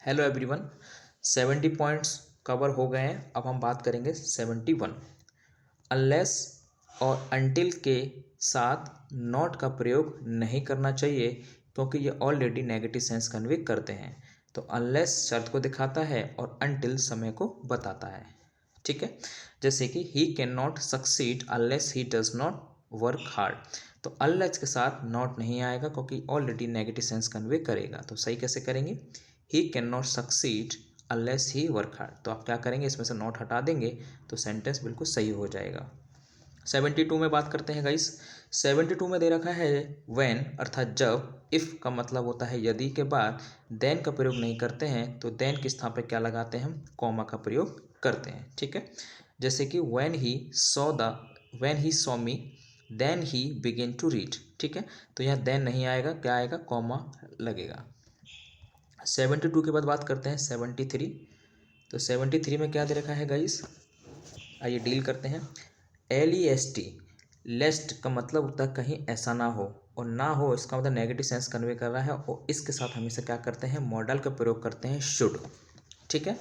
Hello everyone. 70 points cover हो गए हैं। अब हम बात करेंगे 71। अनलेस और अनटिल के साथ नॉट का प्रयोग नहीं करना चाहिए क्योंकि ये ऑलरेडी नेगेटिव सेंस कन्वे करते हैं। तो अनलेस शर्त को दिखाता है और अनटिल समय को बताता है। ठीक है, जैसे कि he can not succeed unless he does not work hard. तो अनलेस के साथ नॉट नहीं आएगा क्योंकि ऑलरेडी नेगेटिव सेंस कन्वे करेगा। तो सही कैसे करेंगे? He can not succeed unless he work hard. तो आप क्या करेंगे, इसमें से नॉट हटा देंगे तो सेंटेंस बिल्कुल सही हो जाएगा। 72 में बात करते हैं गाइस। 72 में दे रखा है व्हेन अर्थात जब, इफ़ का मतलब होता है यदि के बाद देन का प्रयोग नहीं करते हैं तो देन के स्थान पर क्या लगाते हैं, हम कॉमा का प्रयोग करते हैं। ठीक है, जैसे कि when he saw me then he begin to read. ठीक है, तो यहाँ देन नहीं आएगा, क्या आएगा, कॉमा लगेगा। 72 के बाद बात करते हैं 73। तो 73 में क्या दे रखा है गाइस, आइए डील करते हैं। LEST, लेस्ट का मतलब होता है कहीं ऐसा ना हो, और ना हो इसका मतलब नेगेटिव सेंस कन्वे कर रहा है, और इसके साथ हमेशा क्या करते हैं, मॉडल का प्रयोग करते हैं, शुड। ठीक है,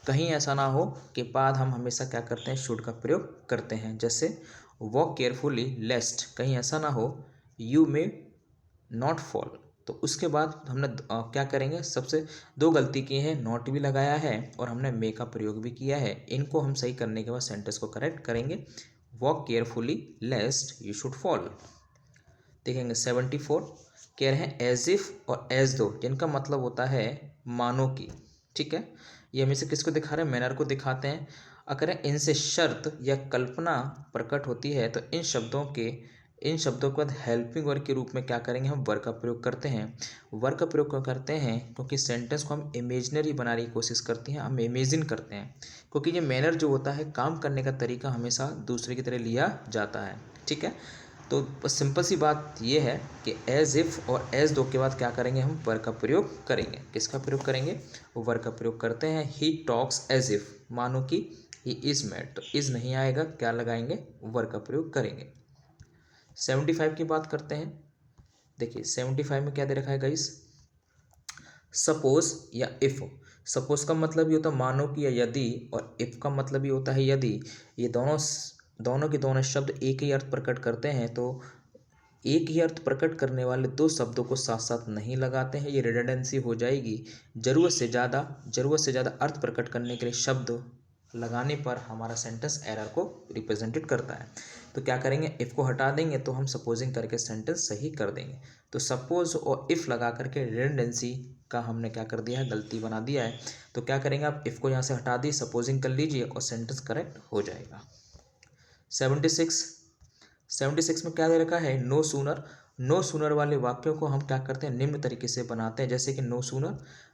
कहीं ऐसा ना हो के बाद हम हमेशा क्या करते हैं, शुड का प्रयोग करते हैं। जैसे वॉक केयरफुली लेस्ट, कहीं ऐसा ना हो यू मे नॉट फॉल। तो उसके बाद हमने क्या करेंगे, सबसे दो गलती की है, नॉट भी लगाया है और हमने मे का प्रयोग भी किया है। इनको हम सही करने के बाद सेंटेंस को करेक्ट करेंगे। Walk carefully लेस्ट you should fall. देखेंगे 74 कह रहे हैं एज इफ और एज दो, जिनका मतलब होता है मानो की। ठीक है, ये हमें से किसको दिखा रहे हैं, मैनर को दिखाते हैं। अगर इनसे शर्त या कल्पना प्रकट होती है तो इन शब्दों के बाद हेल्पिंग वर्ब के रूप में क्या करेंगे, हम वर्ब का प्रयोग करते हैं। वर्ब का प्रयोग क्यों करते हैं, क्योंकि सेंटेंस को हम इमेजिनरी बनाने की कोशिश करते हैं, हम इमेजिन करते हैं। क्योंकि ये मैनर जो होता है, काम करने का तरीका हमेशा दूसरे की तरह लिया जाता है। ठीक है, तो बस सिंपल सी बात ये है कि एज इफ़ और एज दो के बाद क्या करेंगे, हम वर्ब का प्रयोग करेंगे। किसका प्रयोग करेंगे, वो वर्ब का प्रयोग करते हैं। ही टॉक्स एज इफ, मानो कि ही इज़ मैड, तो इज़ नहीं आएगा, क्या लगाएंगे, वर्ब का प्रयोग करेंगे। 75 की बात करते हैं। देखिए 75 में क्या दे रखा है गाइस, सपोज या इफ़। सपोज का मतलब ये होता है मानो कि या यदि, और इफ़ का मतलब ये होता है यदि। ये दोनों के दोनों शब्द एक ही अर्थ प्रकट करते हैं, तो एक ही अर्थ प्रकट करने वाले दो शब्दों को साथ साथ नहीं लगाते हैं, ये रिडंडेंसी हो जाएगी। ज़रूरत से ज़्यादा अर्थ प्रकट करने के लिए शब्द लगाने पर हमारा सेंटेंस एरर को रिप्रेजेंटेड करता है। तो क्या करेंगे, इफ़ को हटा देंगे तो हम सपोजिंग करके सेंटेंस सही कर देंगे। तो सपोज और इफ़ लगा करके रिडंडेंसी का हमने क्या कर दिया है, गलती बना दिया है। तो क्या करेंगे, आप इफ़ को यहाँ से हटा दी, सपोजिंग कर लीजिए और सेंटेंस करेक्ट हो जाएगा। 76 में क्या दे रखा है, नो सूनर। नो सूनर वाले वाक्यों को हम क्या करते हैं, निम्न तरीके से बनाते हैं। जैसे कि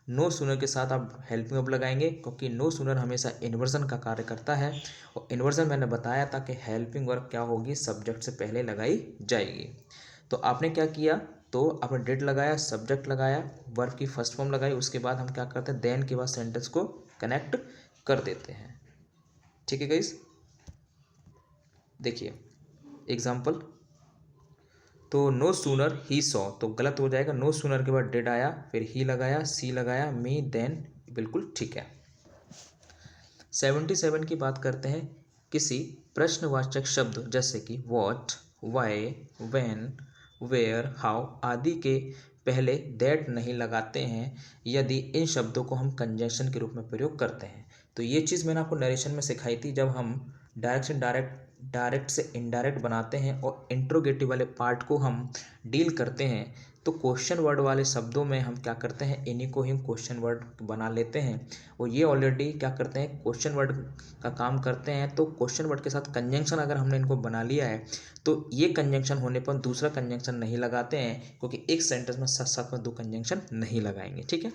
नो सूनर के साथ आप हेल्पिंग वर्ब लगाएंगे, क्योंकि नो सूनर हमेशा इन्वर्जन का कार्य करता है, और इन्वर्जन मैंने बताया था कि हेल्पिंग वर्ब क्या होगी, सब्जेक्ट से पहले लगाई जाएगी। तो आपने क्या किया, तो आपने डिड लगाया, सब्जेक्ट लगाया, वर्ब की फर्स्ट फॉर्म लगाई, उसके बाद हम क्या करते हैं, देन के बाद सेंटेंस को कनेक्ट कर देते हैं। ठीक है गाइस, देखिए एग्जाम्पल। तो नो सूनर ही सॉ, तो गलत हो जाएगा, नो सूनर के बाद डिड आया, फिर ही लगाया, सी लगाया, मी, देन, बिल्कुल ठीक है। 77 की बात करते हैं। किसी प्रश्नवाचक शब्द जैसे कि what, why, when, where, how आदि के पहले दैट नहीं लगाते हैं यदि इन शब्दों को हम कंजंक्शन के रूप में प्रयोग करते हैं। तो ये चीज़ मैंने आपको नरेशन में सिखाई थी, जब हम डायरेक्ट से इनडायरेक्ट बनाते हैं और इंट्रोगेटिव वाले पार्ट को हम डील करते हैं, तो क्वेश्चन वर्ड वाले शब्दों में हम क्या करते हैं, इन्हीं को ही हम क्वेश्चन वर्ड बना लेते हैं। और ये ऑलरेडी क्या करते हैं, क्वेश्चन वर्ड का काम करते हैं। तो क्वेश्चन वर्ड के साथ कंजंक्शन अगर हमने इनको बना लिया है, तो ये कंजंक्शन होने पर दूसरा कंजंक्शन नहीं लगाते हैं, क्योंकि एक सेंटेंस में साथ साथ में दो कंजंक्शन नहीं लगाएंगे। ठीक है,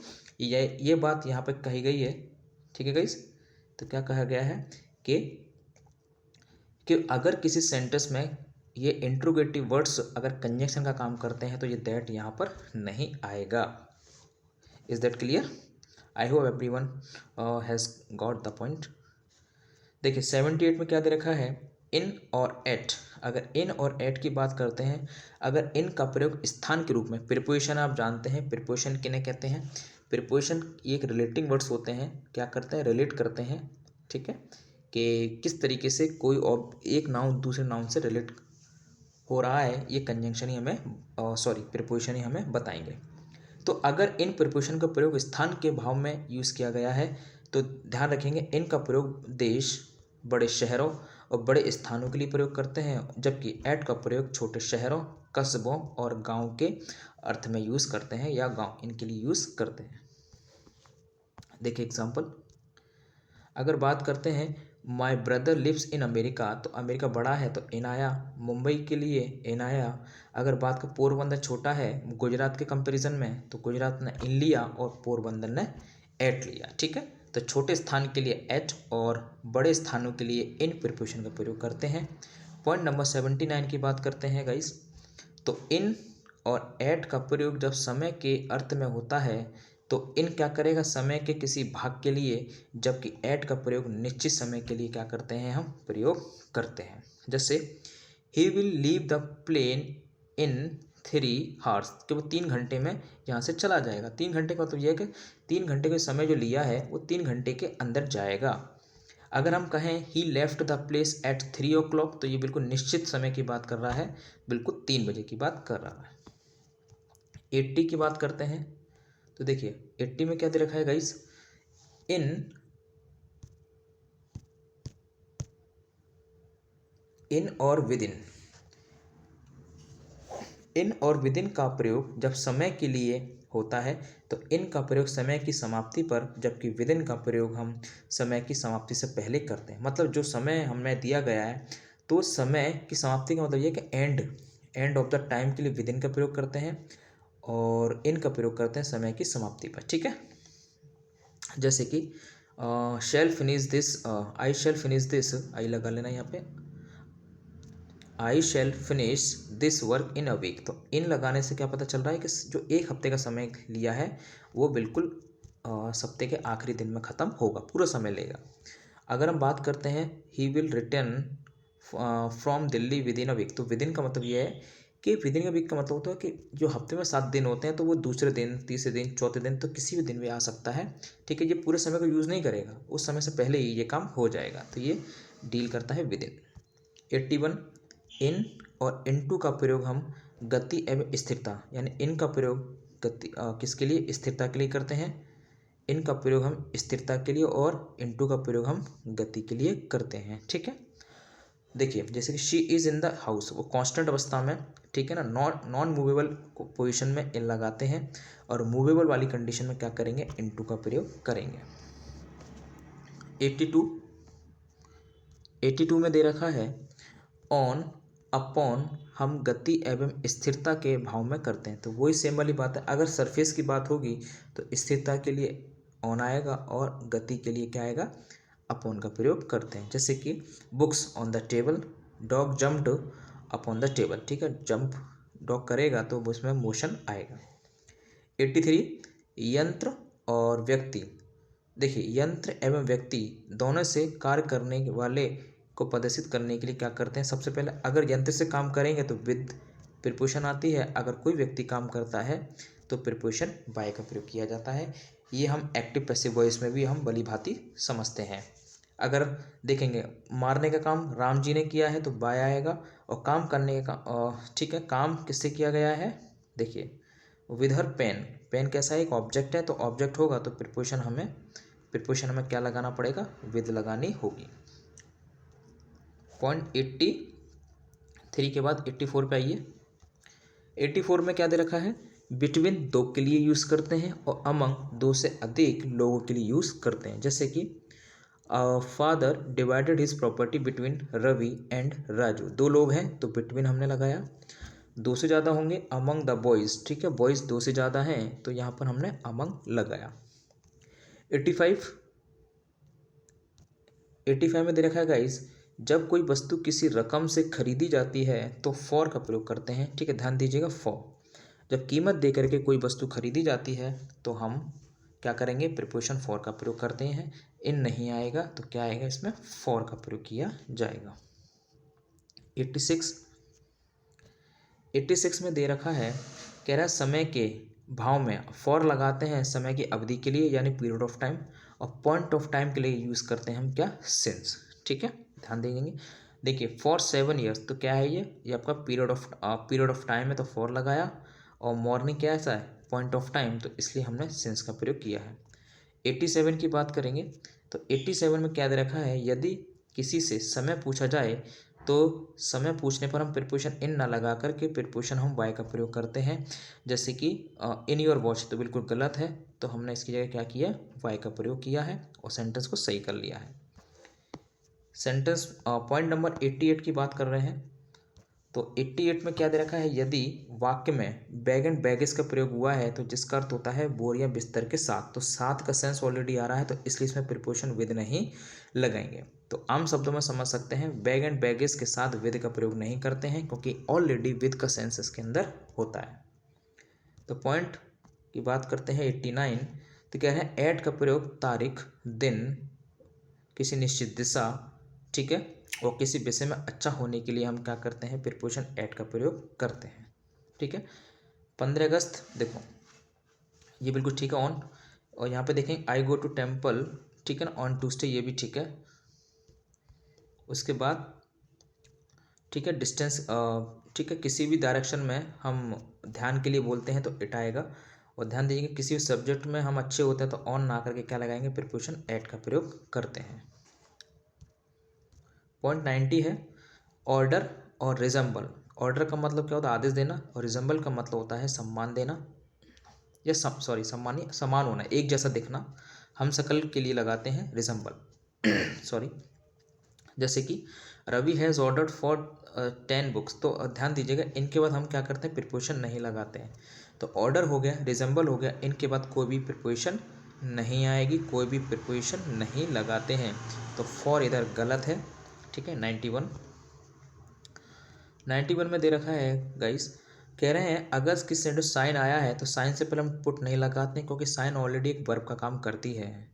ये बात यहाँ पे कही गई है। ठीक है गाइस, तो क्या कहा गया है कि अगर किसी सेंटेंस में ये इंट्रोगेटिव वर्ड्स अगर कंजंक्शन का काम करते हैं तो ये दैट यहाँ पर नहीं आएगा। Is that clear? I hope everyone has got the point. देखिए 78 में क्या दे रखा है, इन और एट। अगर इन और एट की बात करते हैं, अगर इन का प्रयोग स्थान के रूप में, प्रीपोजिशन आप जानते हैं, प्रीपोजिशन किन्हें कहते हैं, प्रिपोजिशन ये एक रिलेटिंग वर्ड्स होते हैं, क्या करते हैं, रिलेट करते हैं, ठीक है, कि किस तरीके से कोई और एक नाउन दूसरे नाउन से रिलेट हो रहा है, ये कंजंक्शन ही हमें प्रिपोजिशन ही हमें बताएंगे। तो अगर इन प्रिपोजिशन का प्रयोग स्थान के भाव में यूज़ किया गया है तो ध्यान रखेंगे इनका प्रयोग देश, बड़े शहरों और बड़े स्थानों के लिए प्रयोग करते हैं, जबकि एट का प्रयोग छोटे शहरों, कस्बों और गांव के अर्थ में यूज़ करते हैं या गांव इनके लिए यूज़ करते हैं। देखिए एग्जाम्पल, अगर बात करते हैं my brother lives in America, तो अमेरिका बड़ा है तो इन आया, मुंबई के लिए इन आया। अगर बात कर पोरबंदर छोटा है गुजरात के कंपैरिजन में, तो गुजरात ने इन लिया और पोरबंदर ने एट लिया, ठीक है। तो छोटे स्थान के लिए एट और बड़े स्थानों के लिए इन प्रिपोजिशन का प्रयोग करते हैं। पॉइंट नंबर 79 की बात करते हैं गाइस। तो इन और एट का प्रयोग जब समय के अर्थ में होता है तो इन क्या करेगा, समय के किसी भाग के लिए, जबकि एट का प्रयोग निश्चित समय के लिए क्या करते हैं, हम प्रयोग करते हैं। जैसे he will leave the plane in 3 hours, कि वो 3 घंटे में यहाँ से चला जाएगा। 3 घंटे का मतलब यह है कि 3 घंटे का समय जो लिया है वो 3 घंटे के अंदर जाएगा। अगर हम कहें he left the place at 3 o'clock, तो ये बिल्कुल निश्चित समय की बात कर रहा है, बिल्कुल 3 बजे की बात कर रहा है। 80 की बात करते हैं, तो देखिए 80 में क्या दे रखा है गाइस, इन और विद इन का प्रयोग जब समय के लिए होता है तो इन का प्रयोग समय की समाप्ति पर, जबकि विद इन का प्रयोग हम समय की समाप्ति से पहले करते हैं। मतलब जो समय हमें दिया गया है तो समय की समाप्ति का मतलब ये कि एंड ऑफ द टाइम के लिए विद इन का प्रयोग करते हैं और इन का प्रयोग करते हैं समय की समाप्ति पर, ठीक है। जैसे कि shall finish this, I shall finish this, I लगा लेना यहाँ पे, I shall finish this work in a week. तो इन लगाने से क्या पता चल रहा है कि जो एक हफ्ते का समय लिया है वो बिल्कुल हफ्ते के आखिरी दिन में ख़त्म होगा, पूरा समय लेगा। अगर हम बात करते हैं he will return from Delhi within a week, तो विद इन का मतलब ये है कि विद इन अ वीक का मतलब होता है कि जो हफ्ते में 7 दिन होते हैं तो वो दूसरे दिन, तीसरे दिन, चौथे दिन, तो किसी भी दिन भी आ सकता है, ठीक है। ये पूरे समय को यूज़ नहीं करेगा, उस समय से पहले ही ये काम हो जाएगा, तो ये डील करता है विद इन। 81, इन और इनटू का प्रयोग हम गति एवं स्थिरता, यानी इन का प्रयोग गति किसके लिए, स्थिरता के लिए करते हैं। इन का प्रयोग हम स्थिरता के लिए और इनटू का प्रयोग हम गति के लिए करते हैं, ठीक है। देखिए जैसे कि she is in the house, वो कांस्टेंट अवस्था में, ठीक है ना, नॉन मूवेबल पोजीशन में इन लगाते हैं और मूवेबल वाली कंडीशन में क्या करेंगे, इनटू का प्रयोग करेंगे। 82 में दे रखा है ऑन, अपॉन हम गति एवं स्थिरता के भाव में करते हैं, तो वही सेम वाली बात है। अगर सरफेस की बात होगी तो स्थिरता के लिए ऑन आएगा और गति के लिए क्या आएगा, अपॉन का प्रयोग करते हैं। जैसे कि books on the table, dog jumped upon the table, ठीक है, जंप डॉग करेगा तो उसमें मोशन आएगा। 83, यंत्र और व्यक्ति। देखिए यंत्र एवं व्यक्ति दोनों से कार्य करने वाले को प्रदर्शित करने के लिए क्या करते हैं, सबसे पहले अगर यंत्र से काम करेंगे तो विद प्रिपोजिशन आती है, अगर कोई व्यक्ति काम करता है तो प्रिपोजिशन बाय का प्रयोग किया जाता है। ये हम एक्टिव पैसिव वॉइस में भी हम भली भांति समझते हैं। अगर देखेंगे मारने का काम राम जी ने किया है तो बाय आएगा, और काम करने का ठीक है, काम किससे किया गया है, देखिए विद हर पेन, पेन कैसा है, एक ऑब्जेक्ट है, तो ऑब्जेक्ट होगा तो प्रिपोजिशन हमें क्या लगाना पड़ेगा, विद लगानी होगी। पॉइंट 83 के बाद 84 पे आइए। 84 में क्या दे रखा है, बिटवीन 2 के लिए यूज़ करते हैं और अमंग 2 से अधिक लोगों के लिए यूज़ करते हैं। जैसे कि father divided his property between Ravi and Raju, 2 लोग हैं तो बिटवीन हमने लगाया। 2 से ज़्यादा होंगे अमंग द बॉयज़, ठीक है, बॉयज़ 2 से ज़्यादा हैं तो यहाँ पर हमने अमंग लगाया। 85 में दे रखा है गाइस, जब कोई वस्तु किसी रकम से खरीदी जाती है तो फॉर का प्रयोग करते हैं, ठीक है, ध्यान दीजिएगा फॉर। जब कीमत दे करके कोई वस्तु खरीदी जाती है तो हम क्या करेंगे, प्रिपोजिशन फॉर का प्रयोग करते हैं। इन नहीं आएगा तो क्या आएगा, इसमें फॉर का प्रयोग किया जाएगा। 86 में दे रखा है, कह रहा है समय के भाव में फॉर लगाते हैं समय की अवधि के लिए यानी पीरियड ऑफ टाइम, और पॉइंट ऑफ टाइम के लिए यूज़ करते हैं हम क्या, सिंस। ठीक है, ध्यान देंगे। देखिए फॉर 7 ईयर्स तो क्या है, ये आपका पीरियड ऑफ टाइम है तो फॉर लगाया, और मॉर्निंग क्या ऐसा है, पॉइंट ऑफ टाइम, तो इसलिए हमने सिंस का प्रयोग किया है। 87 की बात करेंगे तो 87 में क्या दे रखा है, यदि किसी से समय पूछा जाए तो समय पूछने पर हम प्रीपोजिशन इन ना लगा करके प्रीपोजिशन हम वाई का प्रयोग करते हैं। जैसे कि इन योर वॉच तो बिल्कुल गलत है, तो हमने इसकी जगह क्या किया, वाई का प्रयोग किया है और सेंटेंस को सही कर लिया है। सेंटेंस पॉइंट नंबर 88 की बात कर रहे हैं। तो 88 में क्या दे रखा है, यदि वाक्य में बैग एंड बैगेज का प्रयोग हुआ है तो जिसका अर्थ होता है बोरिया बिस्तर के साथ, तो साथ का सेंस ऑलरेडी आ रहा है तो इसलिए इसमें प्रीपोजिशन विद नहीं लगाएंगे। तो आम शब्दों में समझ सकते हैं बैग एंड बैगेज के साथ विद का प्रयोग नहीं करते हैं क्योंकि ऑलरेडी विद का सेंस इसके अंदर होता है। तो पॉइंट की बात करते हैं 89, तो कह रहे हैं एट का प्रयोग तारीख, दिन, किसी निश्चित दिशा, ठीक है, और किसी विषय में अच्छा होने के लिए हम क्या करते हैं, प्रीपोजिशन एट का प्रयोग करते हैं। ठीक है, 15 अगस्त देखो ये बिल्कुल ठीक है ऑन, और यहाँ पे देखें आई गो टू टेम्पल, ठीक है ना, ऑन ट्यूसडे, ये भी ठीक है। उसके बाद ठीक है डिस्टेंस, ठीक है, किसी भी डायरेक्शन में हम ध्यान के लिए बोलते हैं तो इट आएगा, और ध्यान दीजिएगा किसी भी सब्जेक्ट में हम अच्छे होते हैं तो ऑन ना करके क्या लगाएंगे, प्रीपोजिशन एट का प्रयोग करते हैं। पॉइंट 90 है ऑर्डर और रिजेंबल। ऑर्डर का मतलब क्या होता है, आदेश देना, और रिजेंबल का मतलब होता है सम्मान देना, या समान होना, एक जैसा दिखना। हम शकल के लिए लगाते हैं रिजेंबल सॉरी। जैसे कि Ravi has ordered for 10 books, तो ध्यान दीजिएगा इनके बाद हम क्या करते हैं, प्रीपोजिशन नहीं लगाते हैं। तो ऑर्डर हो गया, रिजेंबल हो गया, इनके बाद कोई भी प्रीपोजिशन नहीं आएगी, कोई भी प्रीपोजिशन नहीं लगाते हैं। तो फॉर इधर गलत है। ठीक है, 91 में दे रखा है गाइस, कह रहे हैं अगर किसी सेंटेंस साइन आया है तो साइन से पहले हम पुट नहीं लगाते क्योंकि साइन ऑलरेडी एक वर्ब का काम करती है।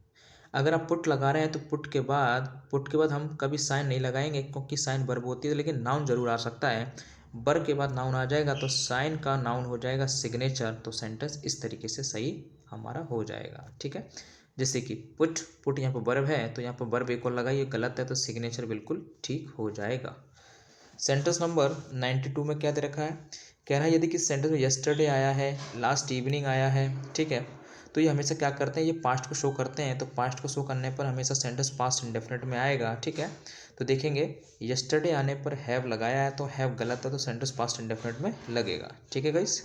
अगर आप पुट लगा रहे हैं तो पुट के बाद हम कभी साइन नहीं लगाएंगे क्योंकि साइन वर्ब होती है, लेकिन नाउन जरूर आ सकता है। वर्ब के बाद नाउन आ जाएगा तो साइन का नाउन हो जाएगा सिग्नेचर, तो सेंटेंस इस तरीके से सही हमारा हो जाएगा। ठीक है, जैसे कि पुट यहाँ पर वर्ब है तो यहाँ पर वर्ब एक और लगाइए, गलत है तो सिग्नेचर बिल्कुल ठीक हो जाएगा। सेंटेंस नंबर 92 में क्या दे रखा है, कह रहा है यदि किसी सेंटेंस में यस्टरडे आया है, लास्ट इवनिंग आया है, ठीक है, तो ये हमेशा क्या करते हैं, ये पास्ट को शो करते हैं, तो पास्ट को शो करने पर हमेशा सेंटेंस पास्ट इंडेफिनिट में आएगा। ठीक है, तो देखेंगे यस्टरडे आने पर हैव लगाया है तो हैव गलत है तो सेंटेंस पास्ट इंडेफिनिट में लगेगा। ठीक है गाइस।